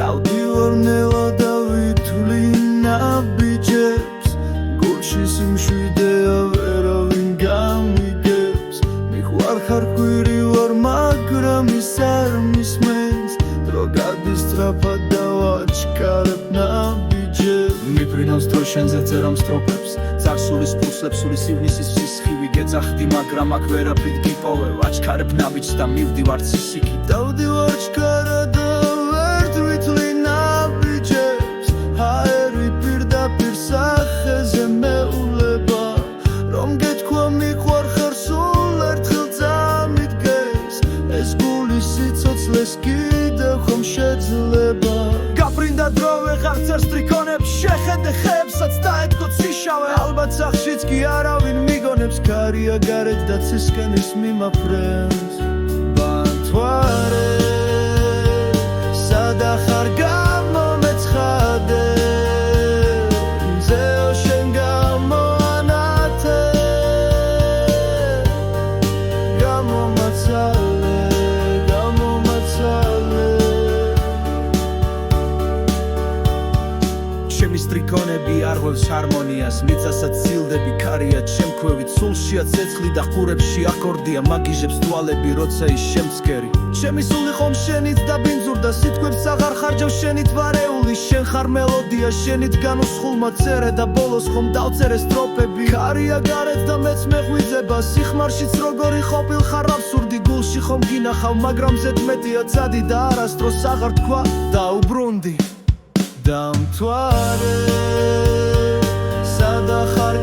დავდივარ ნელა და ვითვლი ნაბიჯებს გულში სიმშვიდეა ვერავინ გამიგებს მიყვარხარ ხვირი ვარ მაგრამ ის არ მისმენს დრო გადის სწრაფად და ვაჩქარებ ნაბიჯებს მიფრინავს დრო შენზე წერამ სტროფებს წარსულის ფურსლებს სული სივნისის სისხივი გეძახდი მაგრამ აქ ვერაფრით გიპოვე ვაჩქარებ ნაბიჯს და მივდივარ ცისიქი დავდივარ ჩქარა და ვერთ ვითვლი ნაბიჯებს ჰაერი პირდაპირ სახეზე მეულება რომ გეთქვა მიყვარხარ სულ ერთხელ წამიდგეს ეს გული სიცოცხლეს კიდევ ხომ შეძლება გაფრინდა დრო ვეღარ წერს ტრიქონებს შეხედე ხეებსაც დაეთქო ციშავე ალბათ სახშიც კი არავინ მიგონებს ქარია გარეთ და ცისკენის მიმაფრენს ბანთვარე სადა ხარ გამომეცხადე მზეო შენ გამოანათე გამომაცალე ჩემი სტრიქონები არღვევს ჰარმონიას მიწასაც ცილდები ქარია ჩემქვევით სულშია ცეცხლი და ყურებში აკორდია მაგიჟებს თვალები როცა ის შემცკერი ჩემი სული ხომ შენით დაბინძურდა სიტყვებს აღარ ხარჯავ შენით ვარეული შენ ხარ მელოდია შენით განუსხულმა წერე და ბოლოს ხომ დავწერე სტროფები ქარია გარეთ და მეც მეღვიძება სიხმარშიც როგორი ყოფილ ხარ აბსურდი გულში ხომ გინახავ მაგრამ ზედმეტია ცადი და არასდროს აღარ თქვა დაუბრუნდი დამთვარე სადა ხარ